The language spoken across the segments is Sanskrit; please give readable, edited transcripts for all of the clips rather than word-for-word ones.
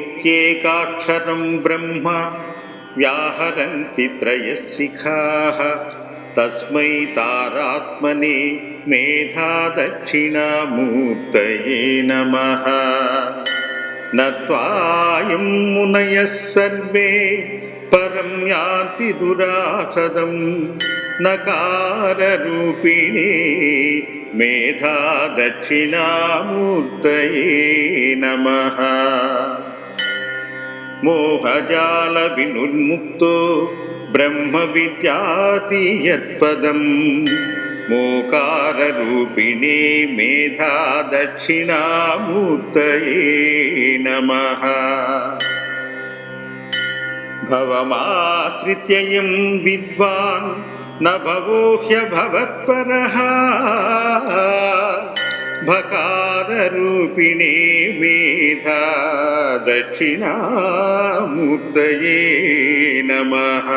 ओमित्येकाक्षरं ब्रह्म व्याहरन्ति त्रयशिखाः तस्मै तारात्मने मेधादक्षिणामूर्तये नमः। नत्वायं मुनयः सर्वे परं यान्ति दुरासदं नकाररूपिणे मेधादक्षिणामूर्तये नमः। मोहजालविनुर्मुक्तो ब्रह्मविद्याति यत्पदं मोकाररूपिणे मेधादक्षिणामूर्तये नमः। भवमाश्रित्ययं विद्वान् न भवो ह्यभवत्परः भकाररूपिणे मेधादक्षिणामूर्तये नमः।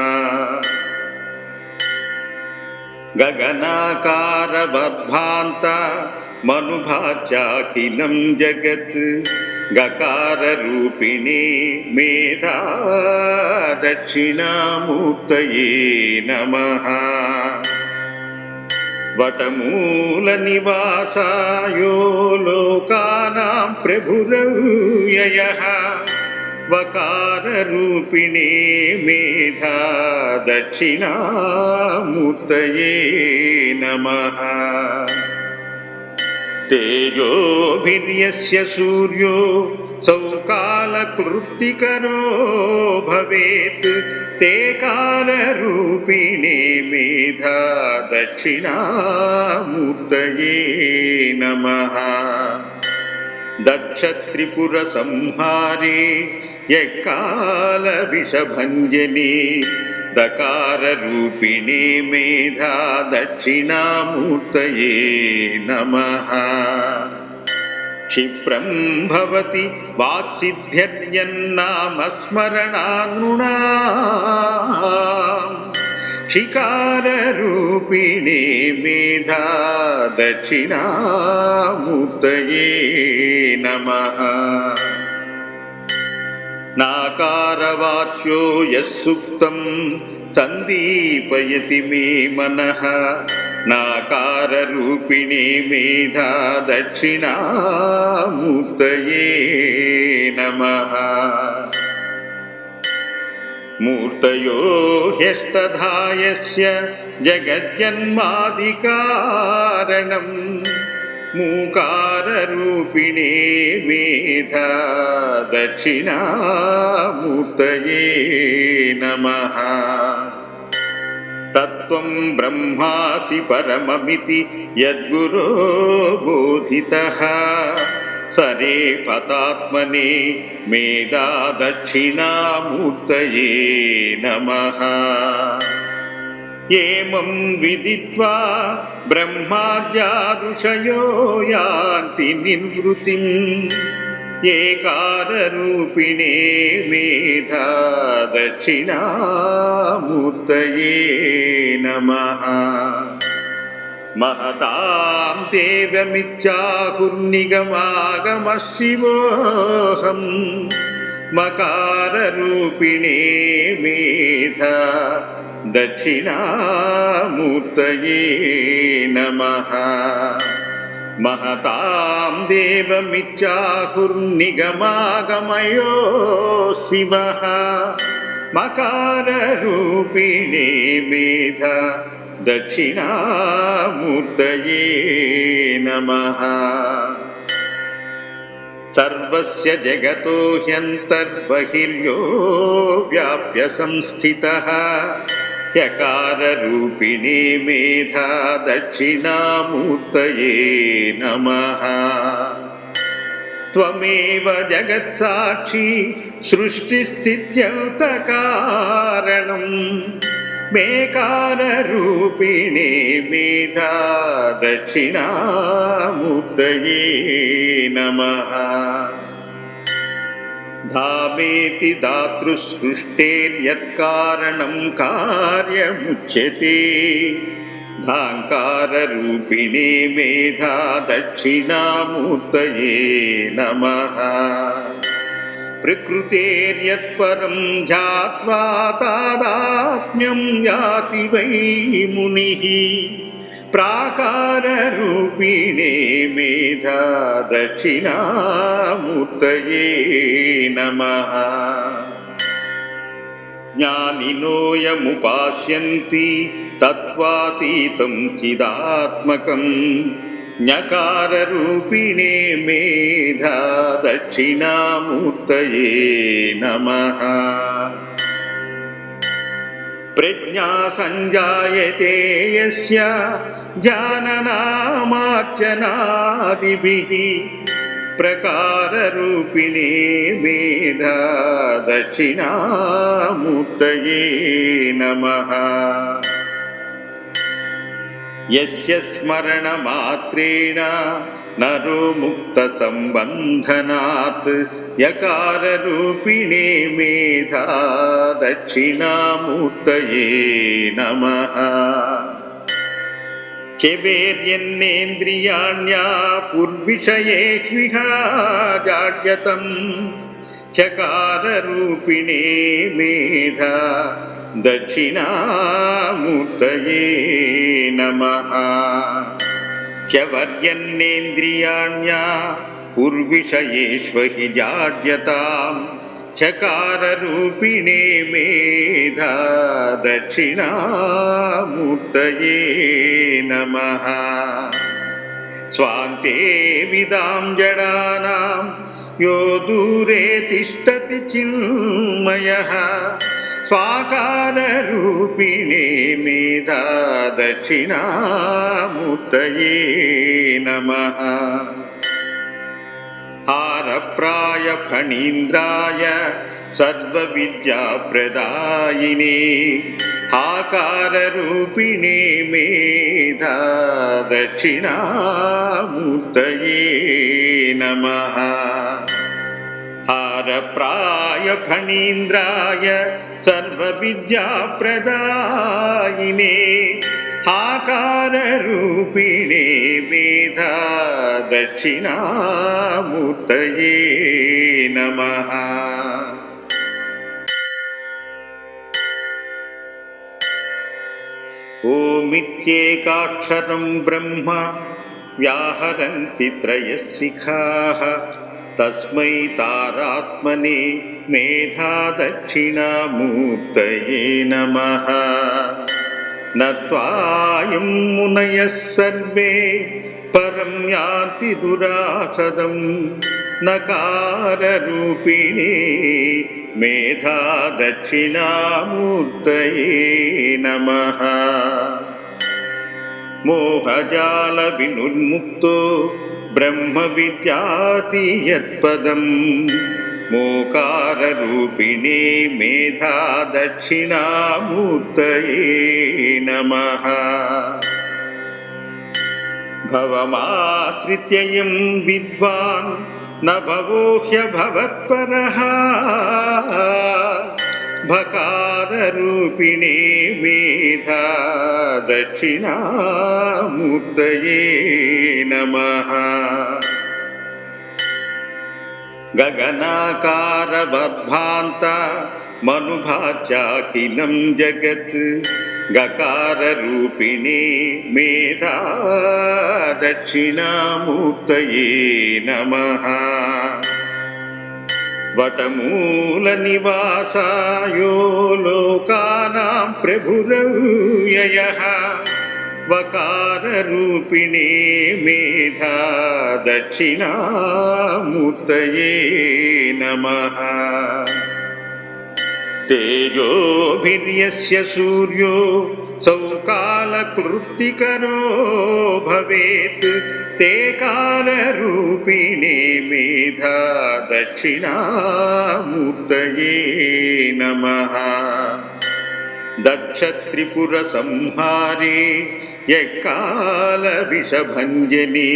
गगनाकारवद्भान्त मनुभाच्याखिलं जगत् गकाररूपिणे मेधादक्षिणामूर्तये नमः। वटमूलनिवासायो लोकानां प्रभुरव्ययः वकाररूपिणे मेधादक्षिणामूर्तये नमः। तेजोभिर्यस्य सूर्यो सौकालकृत्तिकरो भवेत् ते काररूपिणे मेधादक्षिणामूर्तये नमः। दक्षत्रिपुरसंहारे यत्कालविषभञ्जने दकाररूपिणे मेधादक्षिणामूर्तये नमः। क्षिप्रं भवति वाक्सिद्ध्यन्नामस्मरणान्नृणाम् क्षिकाररूपिणे मेधादक्षिणामूर्तये नमः। नाकारवाच्यो यः सुप्तं सन्दीपयति मे मनः नाकाररूपिणे मेधादक्षिणामूर्तये नमः। मूर्तयो ह्यस्तधा यस्य जगज्जन्मादिकारणम् मूकाररूपिणे मेधादक्षिणामूर्तये नमः। तत्त्वं ब्रह्मासि परममिति यद्गुरो बोधितः सरे पतात्मने मेधादक्षिणामूर्तये नमः। एवं विदित्वा ब्रह्माद्यादृशयो यान्ति निर्वृतिम् एकाररूपिणे मेधादक्षिणामूर्तये नमः। महतां देवमिच्छाहुर्निगमागमः शिवोऽहं मकाररूपिणे मेधादक्षिणामूर्तये नमः। महतां देवमिच्छाहुर्निगमागमयो शिवः मकाररूपिणे मेधादक्षिणामूर्तये नमः। सर्वस्य जगतो ह्यन्तर्बहिर्यो व्याप्य संस्थितः यकाररूपिणे मेधादक्षिणामूर्तये नमः। त्वमेव जगत्साक्षी सृष्टिस्थित्यन्तकारणम् मेकाररूपिणे मेधादक्षिणामूर्तये नमः। धामेति धातृसृष्टेर्यत्कारणं कार्यमुच्यते धाङ्काररूपिणे मेधादक्षिणामूर्तये नमः। प्रकृतेर्यत्परं ध्यात्वा तादात्म्यं याति वै मुनिः प्राकाररूपिणे मेधा दक्षिणामूर्तये नमः। ज्ञानिनो यमुपास्यन्ति तत्त्वातीतं चिदात्मकं ञकाररूपिणे मेधा दक्षिणामूर्तये नमः। प्रज्ञा संजायते यस्य ज्ञाननामार्चनादिभिः प्रकाररूपिणे मेधा दक्षिणामूर्तये नमः। यस्य स्मरणमात्रेण नरो मुक्तसम्बन्धनात् यकाररूपिणे मेधा दक्षिणामूर्तये नमः। चेवेर्यन्नेन्द्रियाण्यापुर्विषयेष्विह जाड्यतं चकाररूपिणे मेधा दक्षिणामूर्तये नमः। चवर्यन्नेन्द्रियाण्यापुर्विषयेष्वहि जाड्यतां चकाररूपिणे मेधा दक्षिणामूर्तये नमः। स्वान्ते विदां जडानां यो दूरे तिष्ठति चिन्मयः स्वाकाररूपिणे मेधा दक्षिणामूर्तये नमः। हारप्रायफणीन्द्राय सर्वविद्याप्रदायिने हाकाररूपिणे मेधा दक्षिणामूर्तये नमः। हारप्रायफणीन्द्राय सर्वविद्याप्रदायिने हाकाररूपिणे मेधा दक्षिणामूर्तये नमः। ओमित्येकाक्षरं ब्रह्म व्याहरन्ति त्रयशिखाः तस्मै तारात्मने मेधा दक्षिणामूर्तये नमः। नत्वायं मुनयः सर्वे परं यान्ति दुरासदं नकाररूपिणे मेधा दक्षिणामूर्तये नमः। मोहजालविनुर्मुक्तो ब्रह्मविद्याति यत्पदं मोकाररूपिणे मेधा दक्षिणामूर्तये नमः। भवमाश्रित्ययं विद्वान् न भवो ह्यभवत्परः भकाररूपिणे मेधा दक्षिणामूर्तये नमः। गगनाकारवद्भान्त मनुभाच्याखिलं जगत् गकाररूपिणे मेधा दक्षिणामूर्तये नमः। वटमूलनिवासायो लोकानां प्रभुरव्ययः वकाररूपिणे मेधा दक्षिणामूर्तये नमः। तेजोभिर्यस्य सूर्यो सौकालकृत्तिकरो भवेत् ते कालरूपिणे मेधा दक्षिणामूर्तये नमः। दक्षत्रिपुरसंहारे यत्कालविषभञ्जने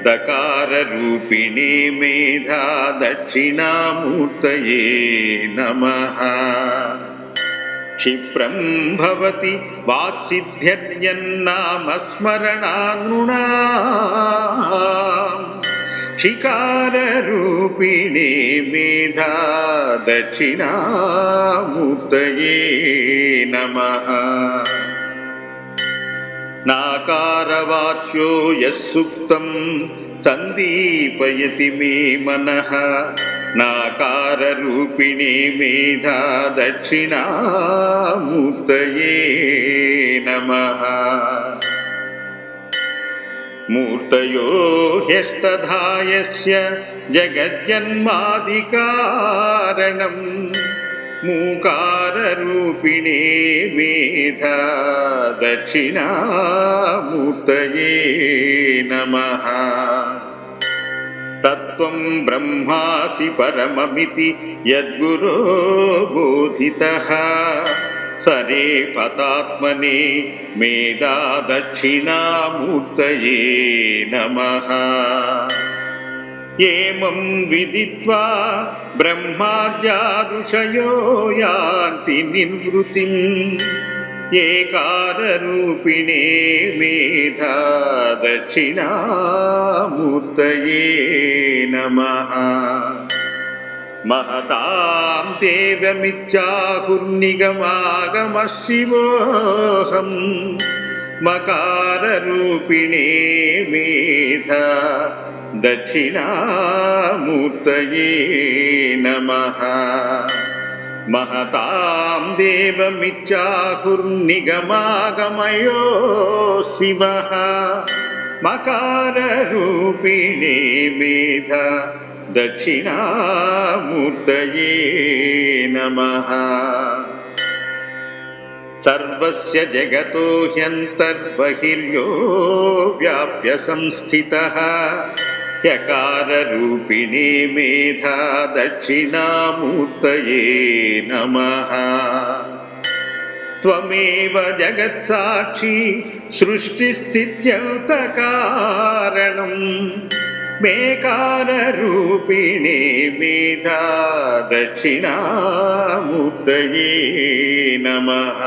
दकाररूपिणे मेधा दक्षिणामूर्तये नमः। क्षिप्रं भवति वाक्सिद्ध्यन्नामस्मरणान्नृणाम् शिकाररूपिणे मेधा दक्षिणामूर्तये नमः। नाकारवाच्यो यः सुप्तं सन्दीपयति मे मनः। नाकाररूपिणे मेधा दक्षिणामूर्तये नमः। मूर्तयो ह्यस्तधा यस्य जगज्जन्मादिकारणम्। मूकाररूपिणे मेधा दक्षिणामूर्तये नमः। तत्त्वं ब्रह्मासि परममिति यद्गुरो बोधितः। सरे पतात्मने मेधा दक्षिणामूर्तये नमः। एवं विदित्वा ब्रह्माद्यादृशयो यान्ति निर्वृतिम्। एकाररूपिणे मेधा दक्षिणामूर्तये नमः। महतां देवमित्याहुर्निगमागमः शिवोऽहम्। मकाररूपिणे मेधा दक्षिणामूर्तये नमः। महतां देवमित्याहुर्निगमागमयो शिवः। मकाररूपिणे मेधा दक्षिणामूर्तये नमः। सर्वस्य जगतो ह्यन्तर्बहिर्यो व्याप्य संस्थितः। यकाररूपिणे मेधा दक्षिणामूर्तये नमः। त्वमेव जगत्साक्षी सृष्टिस्थित्यन्तकारणम्। मेकाररूपिणे मेधा दक्षिणामूर्तये नमः।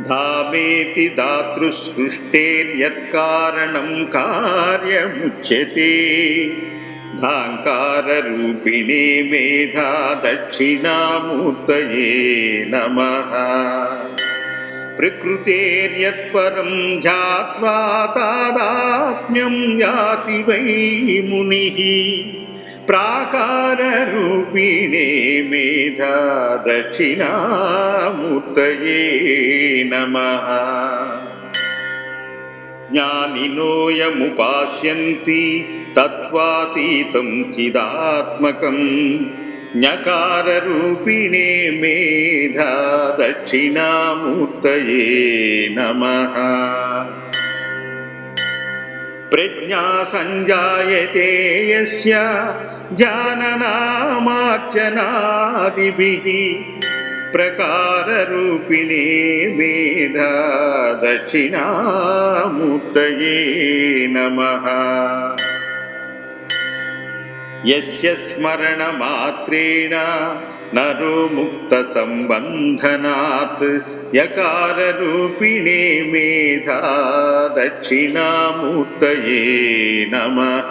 धामेति धातृसृष्टेर्यत्कारणं कार्यमुच्यते। धाङ्काररूपिणे मेधा दक्षिणामूर्तये नमः। प्रकृतेर्यत्परं ध्यात्वा तादात्म्यं याति वै मुनिः। प्राकाररूपिणे मेधा दक्षिणामूर्तये नमः। ज्ञानिनोऽयमुपास्यन्ति तत्त्वातीतं चिदात्मकम्। ञकाररूपिणे मेधा दक्षिणामूर्तये नमः। प्रज्ञा सञ्जायते यस्य जाननामार्चनादिभिः। प्रकाररूपिणे मेधा दक्षिणामूर्तये नमः। यस्य स्मरणमात्रेण नरो मुक्तसम्बन्धनात्। यकाररूपिणे मेधा दक्षिणामूर्तये नमः।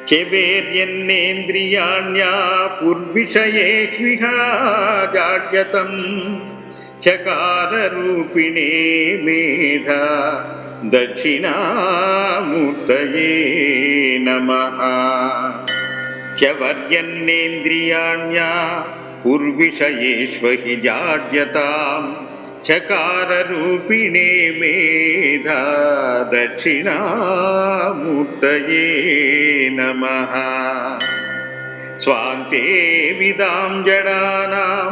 चेवेर्यन्नेन्द्रियाण्या पूर्विषयेष्विह जाड्यतम्। चकाररूपिणे मेधा दक्षिणामूर्तये नमः। चवर्यन्नेन्द्रियाण्या पूर्विषयेष्वहि जाड्यताम्। चकाररूपिणे मेधा दक्षिणामूर्तये नमः। स्वान्ते विदां जडानां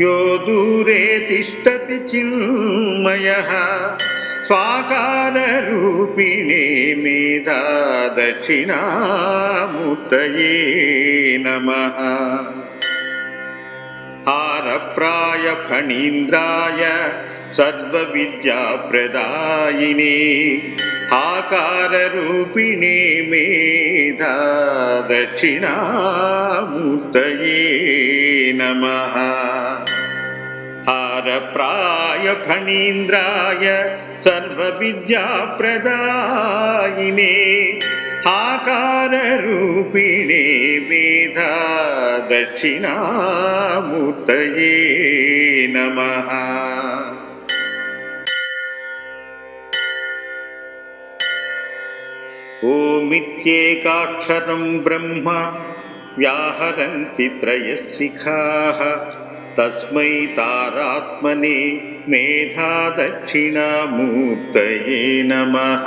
यो दूरे तिष्ठति चिन्मयः। स्वाकाररूपिणे मेधा दक्षिणामूर्तये नमः। हारप्रायफणीन्द्राय सर्वविद्याप्रदायिने। आकाररूपिणे मेधा दक्षिणामूर्तये नमः। हारप्राय फणीन्द्राय सर्वविद्याप्रदायिने आकाररूपिणे मेधा दक्षिणामूर्तये नमः। ओमित्येकाक्षरं ब्रह्म व्याहरन्ति त्रयशिखाः तस्मै तारात्मने मेधा दक्षिणामूर्तये नमः।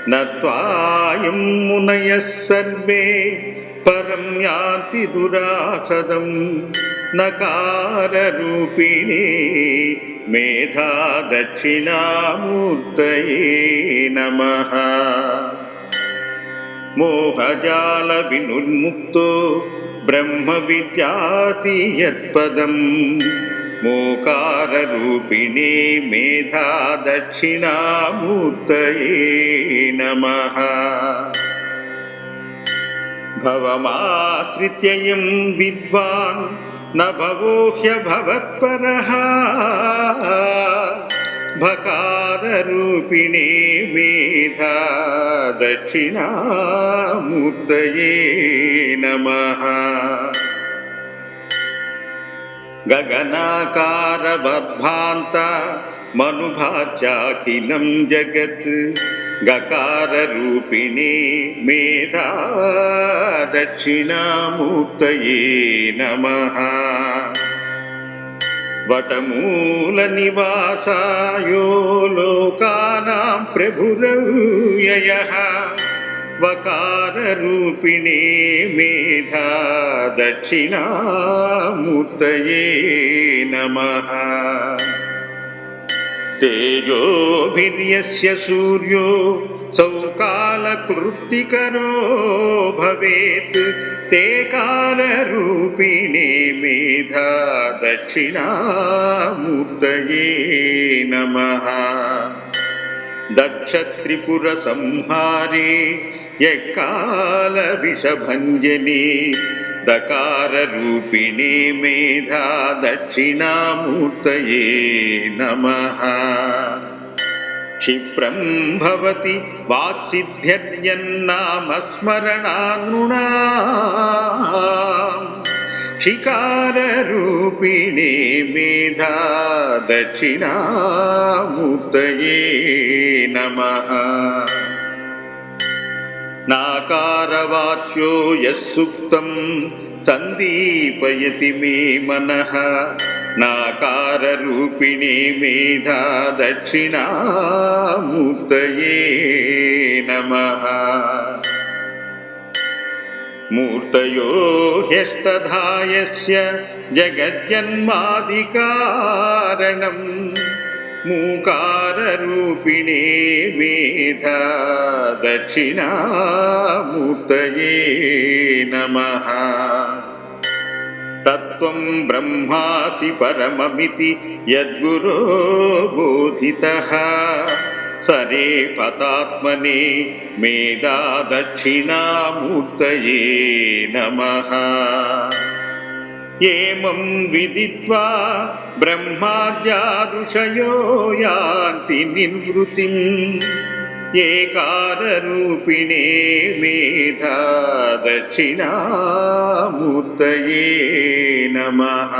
नत्वायं मुनयः सर्वे परं यान्ति दुरासदं नकाररूपिणे मेधा दक्षिणामूर्तये नमः। मोहजालविनुर्मुक्तो ब्रह्मविद्याति यत्पदं मोकाररूपिणे मेधा दक्षिणामूर्तये नमः। भवमाश्रित्ययं विद्वान् न भवो ह्यभवत्परः भकाररूपिणे मेधा दक्षिणामूर्तये नमः। गगनाकारवद्भान्त मनुभाचाखिलं जगत् गकाररूपिणे मेधा दक्षिणामूर्तये नमः। वटमूलनिवासायो लोकानां प्रभुरव्ययः वकाररूपिणे मेधा दक्षिणामूर्तये नमः। तेजोभिर्यस्य सूर्यो सौकालकृत्तिकरो भवेत् ते कालरूपिणे मेधा दक्षिणामूर्तये नमः। दक्षत्रिपुरसंहारे यत्कालविषभञ्जने दकाररूपिणे मेधा दक्षिणामूर्तये नमः। क्षिप्रं भवति वाक्सिद्ध्यन्नामस्मरणान्नृणाम् शिकाररूपिणे मेधा दक्षिणामूर्तये नमः। नाकारवाच्यो यः सुक्तं सन्दीपयति मे मनः नाकाररूपिणे मेधा दक्षिणामूर्तये नमः। मूर्तयो ह्यस्तधा यस्य जगज्जन्मादिकारणम् मूकाररूपिणे मेधा दक्षिणामूर्तये नमः। तत्त्वं ब्रह्मासि परममिति यद्गुरो बोधितः सरे पतात्मने मेधा दक्षिणामूर्तये नमः। एवं विदित्वा ब्रह्माद्या ऋषयो यान्ति निर्वृतिम् एकाररूपिणे मेधा दक्षिणामूर्तये नमः।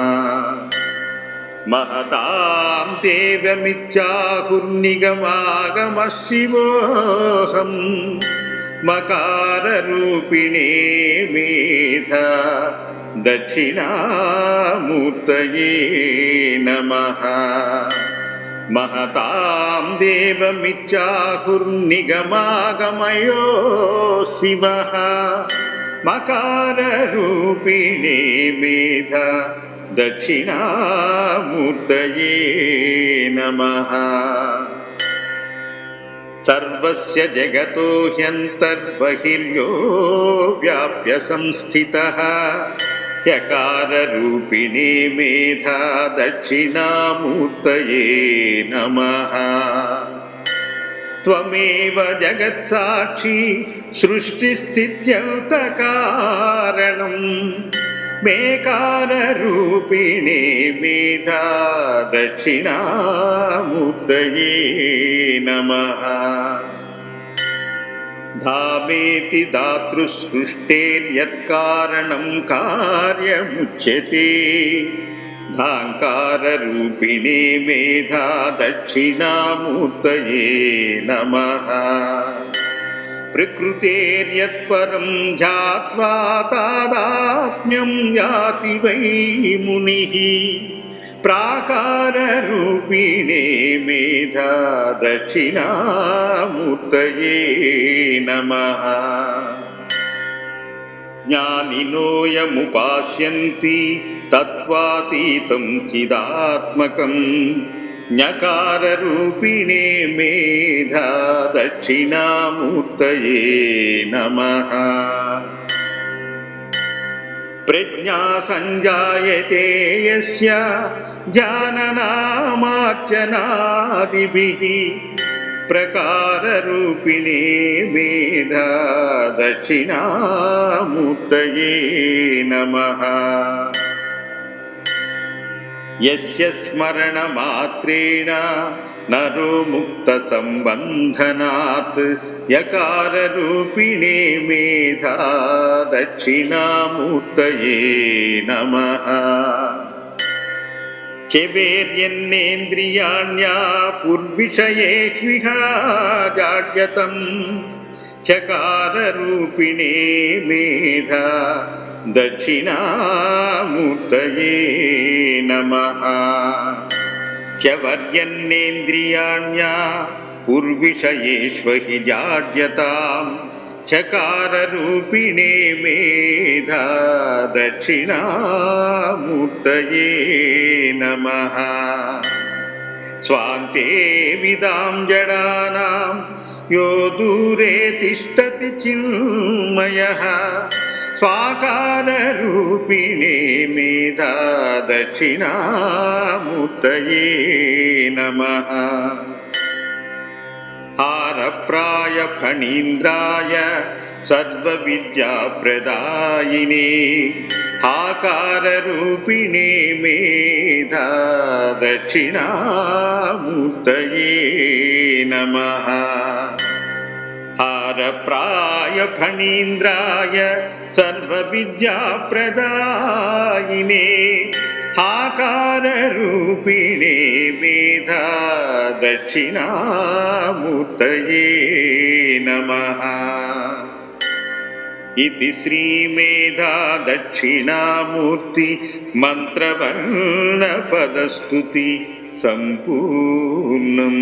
महतां देवमित्याहुर्निगमागमः शिवोऽहम् मकाररूपिणे मेधा दक्षिणामूर्तये नमः। महतां देवमित्याहुर्निगमागमयो शिवः मकाररूपिणे मेधा दक्षिणामूर्तये नमः। सर्वस्य जगतो ह्यन्तर्बहिर्यो व्याप्य संस्थितः यकाररूपिणे मेधा दक्षिणामूर्तये नमः। त्वमेव जगत्साक्षी सृष्टिस्थित्यन्तकारणम् मेकाररूपिणे मेधा दक्षिणामूर्तये नमः। धामेति धातृसृष्टेर्यत्कारणं कार्यमुच्यते धाङ्काररूपिणे मेधा दक्षिणामूर्तये नमः। प्रकृतेर्यत्परं ध्यात्वा तादात्म्यं याति वै मुनिः प्राकाररूपिणे मेधा दक्षिणामूर्तये नमः। ज्ञानिनो यमुपास्यन्ति तत्त्वातीतं चिदात्मकं ञकाररूपिणे मेधा दक्षिणामूर्तये नमः। प्रज्ञा संजायते यस्य जाननामार्चनादिभिः प्रकाररूपिणे मेधा दक्षिणामूर्तये नमः। यस्य स्मरणमात्रेण नरो मुक्तसम्बन्धनात् यकाररूपिणे मेधा दक्षिणामूर्तये नमः। चेवेर्यन्नेन्द्रियाण्या पुर्विषयेष्विह जाड्यतं चकाररूपिणे मेधा दक्षिणामूर्तये नमः। चवर्यन्नेन्द्रियाण्या पुर्विषयेष्वहि जाड्यतां चकाररूपिणे मेधा दक्षिणामूर्तये नमः। स्वान्ते विदां जडानां यो दूरे तिष्ठति चिन्मयः स्वाकाररूपिणे मेधा दक्षिणामूर्तये नमः। हारप्राय फणीन्द्राय सर्वविद्याप्रदायिने हाकाररूपिणे मेधा दक्षिणामूर्तये नमः। हारप्राय फणीन्द्राय सर्वविद्याप्रदायिने हाकाररूपिणे मेधा दक्षिणामूर्तये नमः। इति श्रीमेधा दक्षिणामूर्ति मन्त्रवर्णपदस्तुति सम्पूर्णम्।